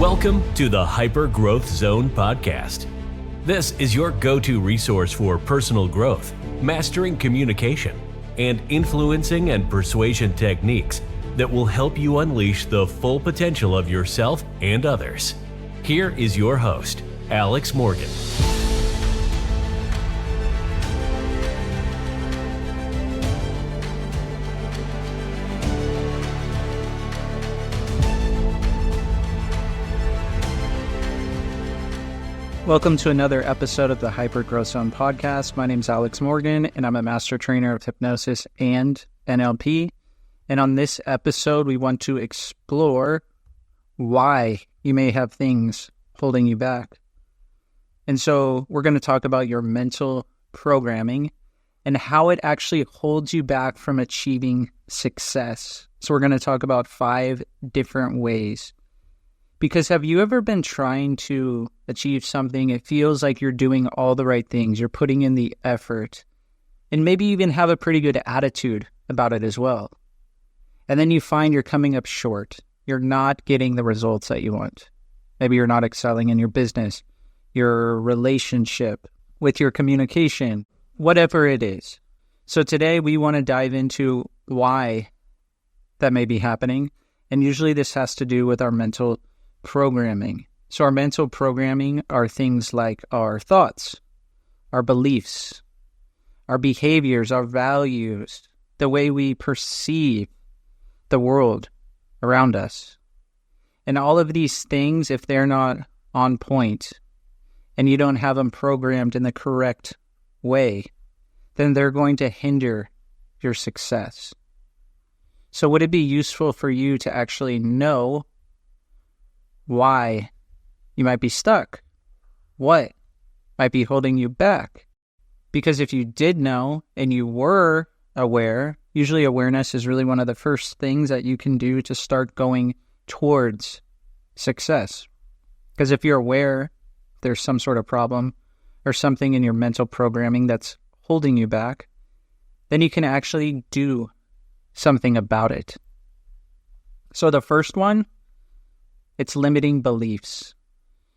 Welcome to the Hyper Growth Zone podcast. This is your go-to resource for personal growth, mastering communication, and influencing and persuasion techniques that will help you unleash the full potential of yourself and others. Here is your host, Alex Morgan. Welcome to another episode of the Hyper Growth Zone podcast. My name is Alex Morgan, and I'm a master trainer of hypnosis and NLP. And on this episode, we want to explore why you may have things holding you back. And so we're going to talk about your mental programming and how it actually holds you back from achieving success. So we're going to talk about 5 different ways. Because have you ever been trying to achieve something? It feels like you're doing all the right things. You're putting in the effort. And maybe even have a pretty good attitude about it as well. And then you find you're coming up short. You're not getting the results that you want. Maybe you're not excelling in your business, your relationship, with your communication, whatever it is. So today we want to dive into why that may be happening. And usually this has to do with our mental programming. So our mental programming are things like our thoughts, our beliefs, our behaviors, our values, the way we perceive the world around us. And all of these things, if they're not on point and you don't have them programmed in the correct way, then they're going to hinder your success. So would it be useful for you to actually know why you might be stuck? What might be holding you back? Because if you did know and you were aware, usually awareness is really one of the first things that you can do to start going towards success. Because if you're aware there's some sort of problem or something in your mental programming that's holding you back, then you can actually do something about it. So the first one, it's limiting beliefs.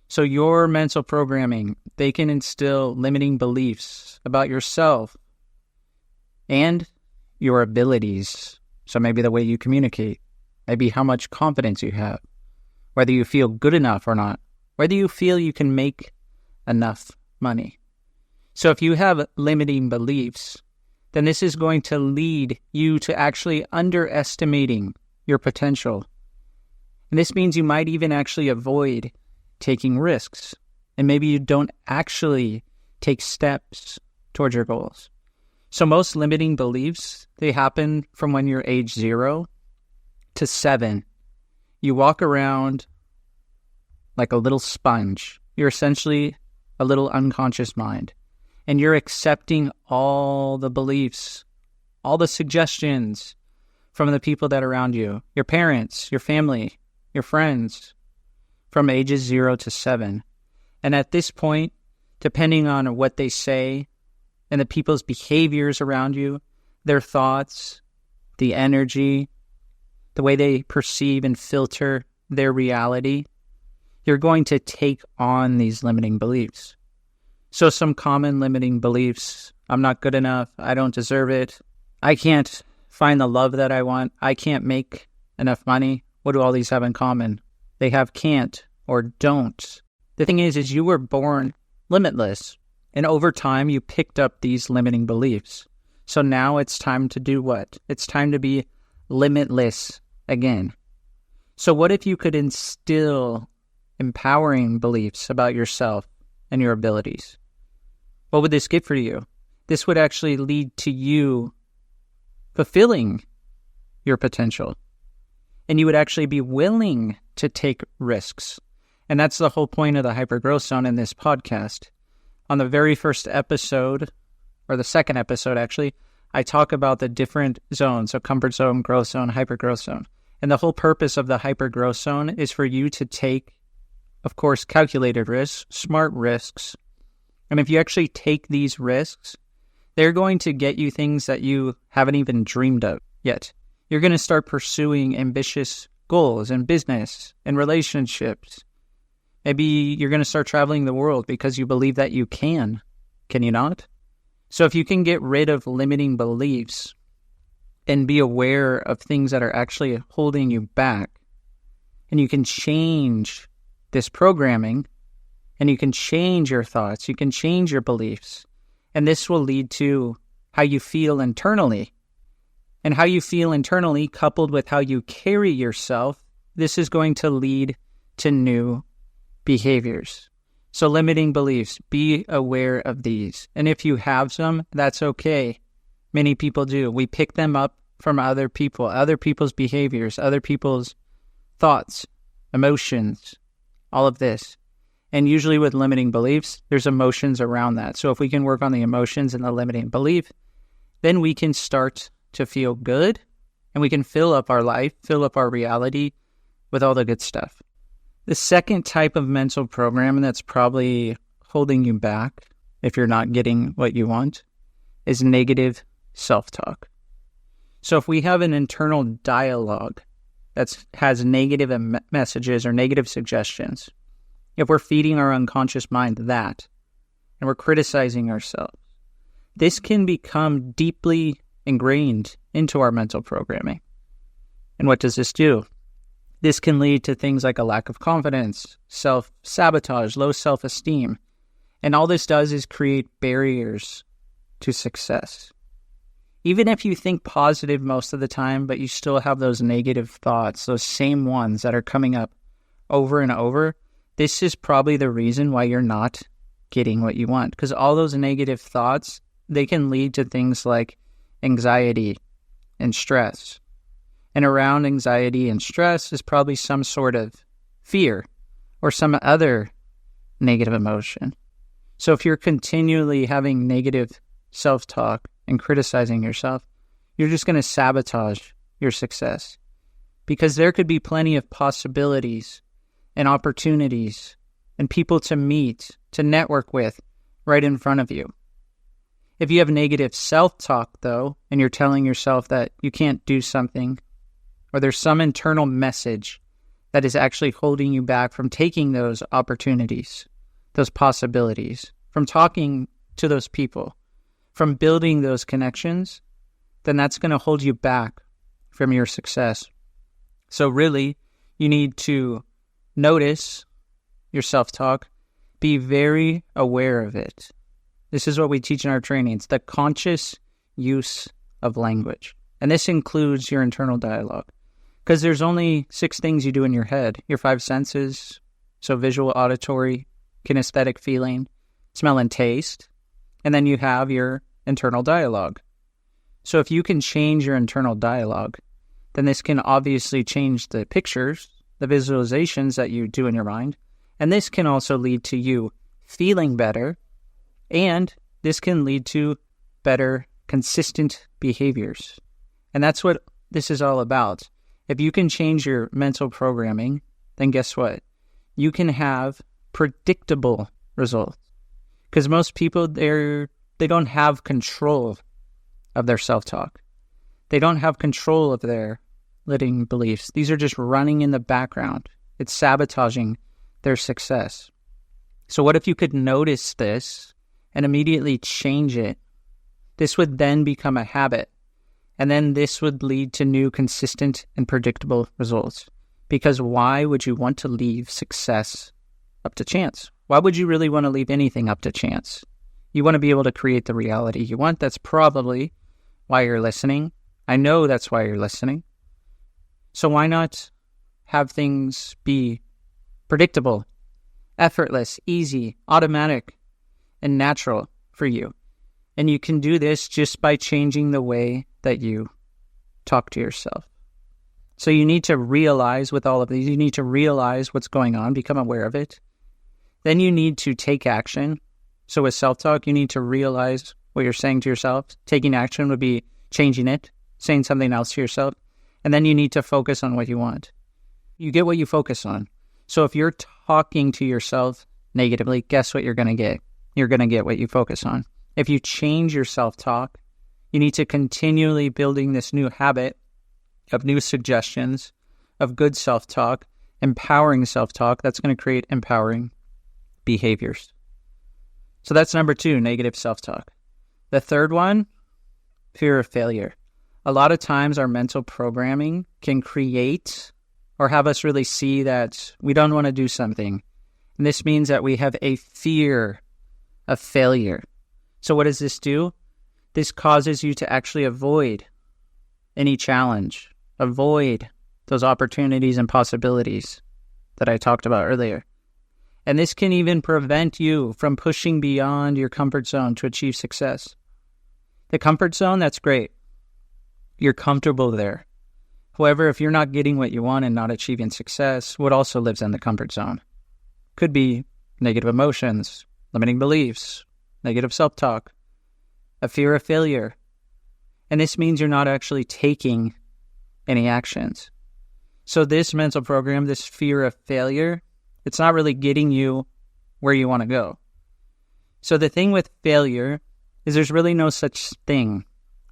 So your mental programming, they can instill limiting beliefs about yourself and your abilities. So maybe the way you communicate, maybe how much confidence you have, whether you feel good enough or not, whether you feel you can make enough money. So if you have limiting beliefs, then this is going to lead you to actually underestimating your potential. And this means you might even actually avoid taking risks. And maybe you don't actually take steps towards your goals. So most limiting beliefs, they happen from when you're age 0 to 7. You walk around like a little sponge. You're essentially a little unconscious mind. And you're accepting all the beliefs, all the suggestions from the people that are around you, your parents, your family, your friends, from ages 0 to 7. And at this point, depending on what they say and the people's behaviors around you, their thoughts, the energy, the way they perceive and filter their reality, you're going to take on these limiting beliefs. So some common limiting beliefs: I'm not good enough, I don't deserve it, I can't find the love that I want, I can't make enough money. What do all these have in common? They have can't or don't. The thing is you were born limitless. And over time, you picked up these limiting beliefs. So now it's time to do what? It's time to be limitless again. So what if you could instill empowering beliefs about yourself and your abilities? What would this get for you? This would actually lead to you fulfilling your potential. And you would actually be willing to take risks. And that's the whole point of the Hyper Growth Zone in this podcast. On the very first episode, or the second episode actually, I talk about the different zones, so comfort zone, growth zone, hyper growth zone. And the whole purpose of the hyper growth zone is for you to take, of course, calculated risks, smart risks. And if you actually take these risks, they're going to get you things that you haven't even dreamed of yet. You're going to start pursuing ambitious goals in business and relationships, Maybe you're going to start traveling the world because you believe that you can. Can you not? So if you can get rid of limiting beliefs and be aware of things that are actually holding you back, and you can change this programming, and you can change your thoughts, you can change your beliefs, and this will lead to how you feel internally. And how you feel internally, coupled with how you carry yourself, this is going to lead to new behaviors. So limiting beliefs, be aware of these. And if you have some, that's okay. Many people do. We pick them up from other people, other people's behaviors, other people's thoughts, emotions, all of this. And usually with limiting beliefs, there's emotions around that. So if we can work on the emotions and the limiting belief, then we can start to feel good, and we can fill up our life, fill up our reality with all the good stuff. The second type of mental program that's probably holding you back if you're not getting what you want is negative self-talk. So if we have an internal dialogue that has negative messages or negative suggestions, if we're feeding our unconscious mind that, and we're criticizing ourselves, this can become deeply ingrained into our mental programming. And what does this do? This can lead to things like a lack of confidence, self-sabotage, low self-esteem. And all this does is create barriers to success. Even if you think positive most of the time, but you still have those negative thoughts, those same ones that are coming up over and over, this is probably the reason why you're not getting what you want. Because all those negative thoughts, they can lead to things like anxiety and stress. And around anxiety and stress is probably some sort of fear or some other negative emotion. So if you're continually having negative self-talk and criticizing yourself, you're just going to sabotage your success, because there could be plenty of possibilities and opportunities and people to meet, to network with right in front of you. If you have negative self-talk, though, and you're telling yourself that you can't do something, or there's some internal message that is actually holding you back from taking those opportunities, those possibilities, from talking to those people, from building those connections, then that's going to hold you back from your success. So really, you need to notice your self-talk, be very aware of it. This is what we teach in our trainings, the conscious use of language. And this includes your internal dialogue. Because there's only 6 things you do in your head. Your 5 senses, so visual, auditory, kinesthetic, feeling, smell, and taste. And then you have your internal dialogue. So if you can change your internal dialogue, then this can obviously change the pictures, the visualizations that you do in your mind. And this can also lead to you feeling better. And this can lead to better, consistent behaviors. And that's what this is all about. If you can change your mental programming, then guess what? You can have predictable results. Because most people, they don't have control of their self-talk. They don't have control of their limiting beliefs. These are just running in the background. It's sabotaging their success. So what if you could notice this and immediately change it? This would then become a habit. And then this would lead to new, consistent, and predictable results. Because why would you want to leave success up to chance? Why would you really want to leave anything up to chance? You want to be able to create the reality you want. That's probably why you're listening. I know that's why you're listening. So why not have things be predictable, effortless, easy, automatic, and natural for you? And you can do this just by changing the way that you talk to yourself. So you need to realize with all of these, you need to realize what's going on, become aware of it. Then you need to take action. So with self-talk, you need to realize what you're saying to yourself. Taking action would be changing it, saying something else to yourself. And then you need to focus on what you want. You get what you focus on. So if you're talking to yourself negatively, guess what you're going to get? You're going to get what you focus on. If you change your self-talk, you need to continually building this new habit of new suggestions, of good self-talk, empowering self-talk, that's going to create empowering behaviors. So that's number 2, negative self-talk. The third one, fear of failure. A lot of times our mental programming can create or have us really see that we don't want to do something. And this means that we have a fear of failure. So what does this do? This causes you to actually avoid any challenge, avoid those opportunities and possibilities that I talked about earlier. And this can even prevent you from pushing beyond your comfort zone to achieve success. The comfort zone, that's great. You're comfortable there. However, if you're not getting what you want and not achieving success, what also lives in the comfort zone? Could be negative emotions, limiting beliefs, negative self-talk, a fear of failure. And this means you're not actually taking any actions. So this mental program, this fear of failure, it's not really getting you where you want to go. So the thing with failure is there's really no such thing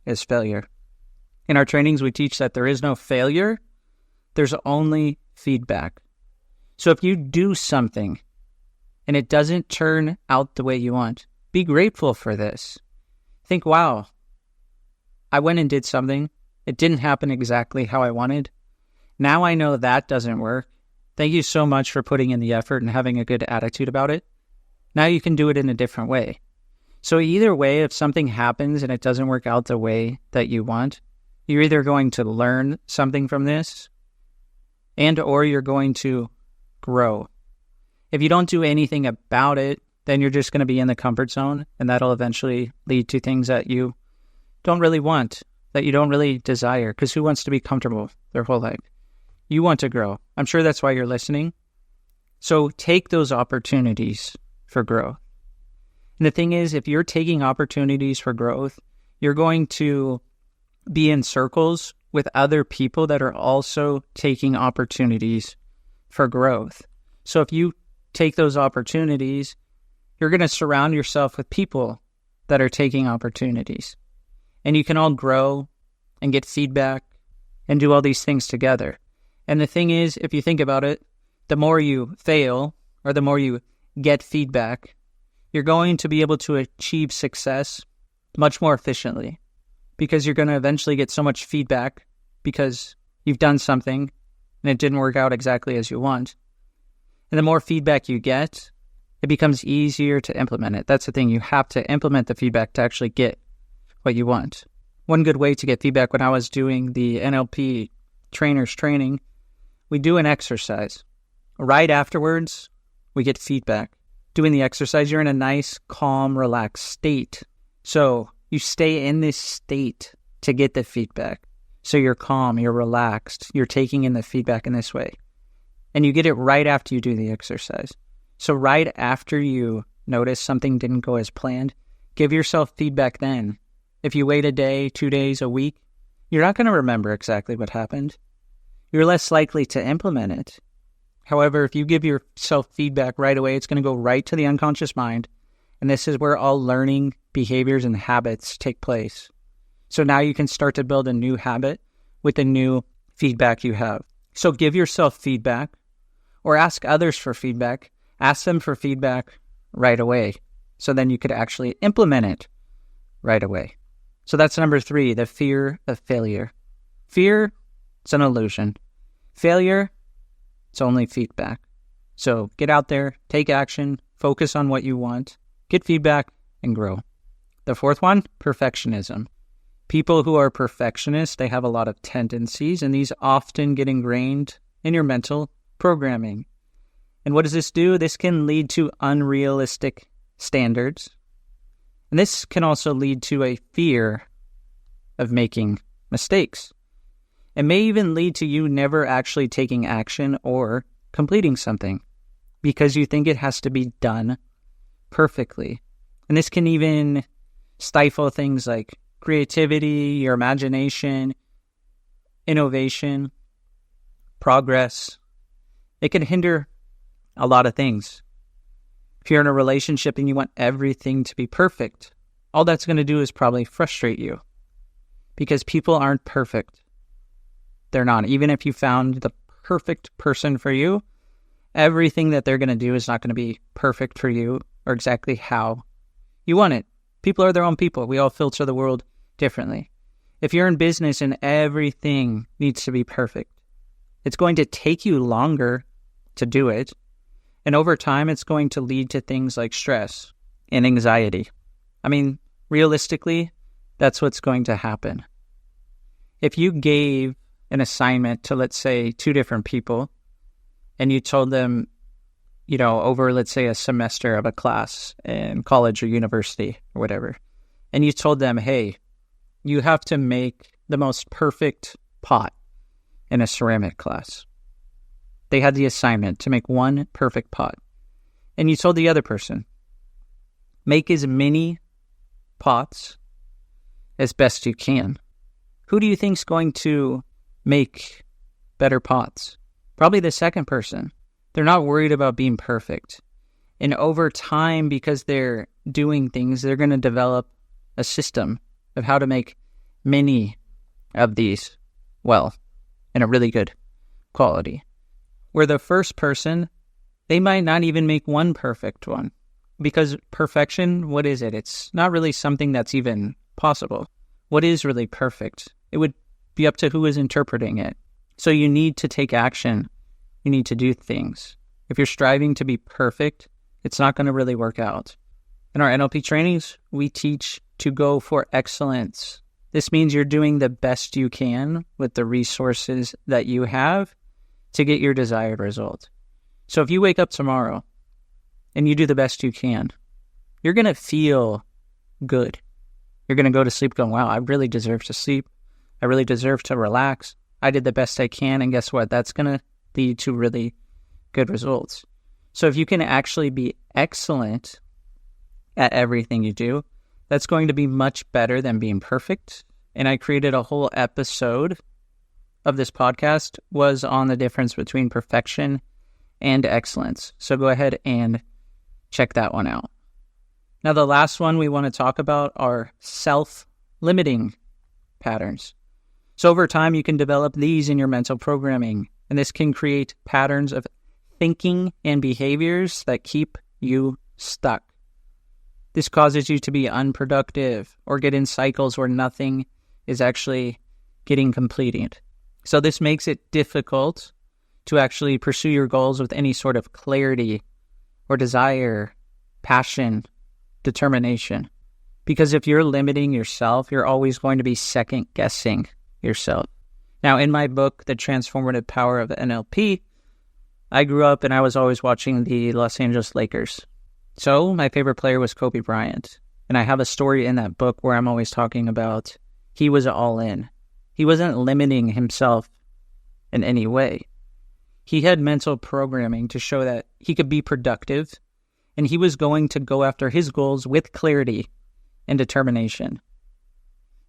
as failure. In our trainings, we teach that there is no failure. There's only feedback. So if you do something and it doesn't turn out the way you want, be grateful for this. Think, wow, I went and did something. It didn't happen exactly how I wanted. Now I know that doesn't work. Thank you so much for putting in the effort and having a good attitude about it. Now you can do it in a different way. So either way, if something happens and it doesn't work out the way that you want, you're either going to learn something from this or you're going to grow. If you don't do anything about it, then you're just going to be in the comfort zone, and that'll eventually lead to things that you don't really want, that you don't really desire, because who wants to be comfortable their whole life? You want to grow. I'm sure that's why you're listening. So take those opportunities for growth. And the thing is, if you're taking opportunities for growth, you're going to be in circles with other people that are also taking opportunities for growth. So if you take those opportunities, you're going to surround yourself with people that are taking opportunities. And you can all grow and get feedback and do all these things together. And the thing is, if you think about it, the more you fail or the more you get feedback, you're going to be able to achieve success much more efficiently, because you're going to eventually get so much feedback because you've done something and it didn't work out exactly as you want. And the more feedback you get, it becomes easier to implement it. That's the thing. You have to implement the feedback to actually get what you want. One good way to get feedback, when I was doing the NLP trainers training, we do an exercise. Right afterwards, we get feedback. Doing the exercise, you're in a nice, calm, relaxed state. So you stay in this state to get the feedback. So you're calm, you're relaxed, you're taking in the feedback in this way. And you get it right after you do the exercise. So right after you notice something didn't go as planned, give yourself feedback then. If you wait a day, 2 days, a week, you're not going to remember exactly what happened. You're less likely to implement it. However, if you give yourself feedback right away, it's going to go right to the unconscious mind. And this is where all learning behaviors and habits take place. So now you can start to build a new habit with the new feedback you have. So give yourself feedback or ask others for feedback. Ask them for feedback right away. So then you could actually implement it right away. So that's number 3, the fear of failure. Fear, it's an illusion. Failure, it's only feedback. So get out there, take action, focus on what you want, get feedback, and grow. The 4th one, perfectionism. People who are perfectionists, they have a lot of tendencies, and these often get ingrained in your mental programming. And what does this do? This can lead to unrealistic standards. And this can also lead to a fear of making mistakes. It may even lead to you never actually taking action or completing something because you think it has to be done perfectly. And this can even stifle things like creativity, your imagination, innovation, progress. It can hinder a lot of things. If you're in a relationship and you want everything to be perfect, all that's going to do is probably frustrate you because people aren't perfect. They're not. Even if you found the perfect person for you, everything that they're going to do is not going to be perfect for you or exactly how you want it. People are their own people. We all filter the world differently. If you're in business and everything needs to be perfect, it's going to take you longer to do it. And over time, it's going to lead to things like stress and anxiety. I mean, realistically, that's what's going to happen. If you gave an assignment to, let's say, 2 different people, and you told them, over, let's say, a semester of a class in college or university or whatever, and you told them, hey, you have to make the most perfect pot in a ceramic class. They had the assignment to make one perfect pot. And you told the other person, make as many pots as best you can. Who do you think's going to make better pots? Probably the second person. They're not worried about being perfect. And over time, because they're doing things, they're going to develop a system of how to make many of these well, in a really good quality. Where the first person, they might not even make one perfect one. Because perfection, what is it? It's not really something that's even possible. What is really perfect? It would be up to who is interpreting it. So you need to take action. You need to do things. If you're striving to be perfect, it's not going to really work out. In our NLP trainings, we teach to go for excellence. This means you're doing the best you can with the resources that you have to get your desired result. So if you wake up tomorrow and you do the best you can, you're going to feel good. You're going to go to sleep going, wow, I really deserve to sleep. I really deserve to relax. I did the best I can. And guess what? That's going to lead to really good results. So if you can actually be excellent at everything you do, that's going to be much better than being perfect. And I created a whole episode of this podcast was on the difference between perfection and excellence. So go ahead and check that one out. Now, the last one we want to talk about are self-limiting patterns. So over time, you can develop these in your mental programming, and this can create patterns of thinking and behaviors that keep you stuck. This causes you to be unproductive or get in cycles where nothing is actually getting completed. So this makes it difficult to actually pursue your goals with any sort of clarity or desire, passion, determination. Because if you're limiting yourself, you're always going to be second guessing yourself. Now, in my book, The Transformative Power of NLP, I grew up and I was always watching the Los Angeles Lakers. So my favorite player was Kobe Bryant. And I have a story in that book where I'm always talking about he was all in. He wasn't limiting himself in any way. He had mental programming to show that he could be productive, and he was going to go after his goals with clarity and determination.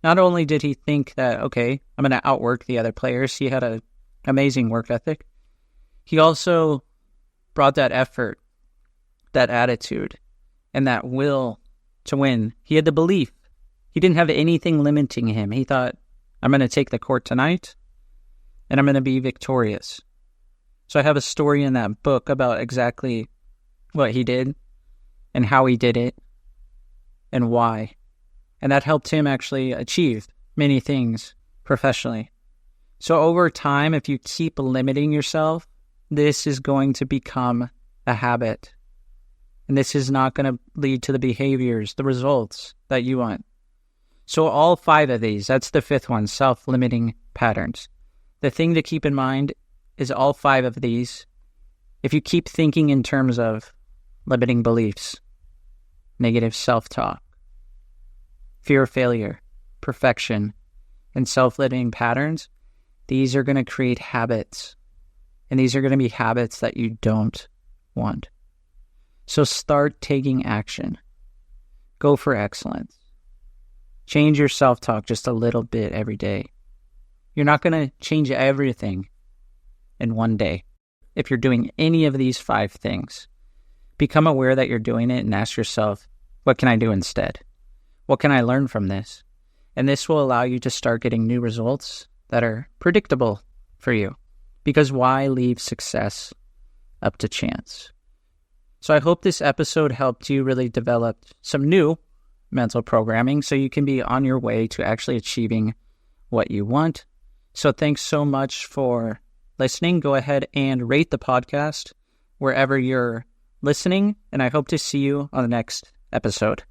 Not only did he think that, okay, I'm going to outwork the other players, he had an amazing work ethic. He also brought that effort, that attitude, and that will to win. He had the belief. He didn't have anything limiting him. He thought, I'm going to take the court tonight, and I'm going to be victorious. So I have a story in that book about exactly what he did and how he did it and why. And that helped him actually achieve many things professionally. So over time, if you keep limiting yourself, this is going to become a habit. And this is not going to lead to the behaviors, the results that you want. So all 5 of these, that's the 5th one, self-limiting patterns. The thing to keep in mind is all 5 of these, if you keep thinking in terms of limiting beliefs, negative self-talk, fear of failure, perfection, and self-limiting patterns, these are going to create habits. And these are going to be habits that you don't want. So start taking action. Go for excellence. Change your self-talk just a little bit every day. You're not going to change everything in one day. If you're doing any of these 5 things, become aware that you're doing it and ask yourself, what can I do instead? What can I learn from this? And this will allow you to start getting new results that are predictable for you. Because why leave success up to chance? So I hope this episode helped you really develop some new mental programming so you can be on your way to actually achieving what you want. So thanks so much for listening. Go ahead and rate the podcast wherever you're listening, and I hope to see you on the next episode.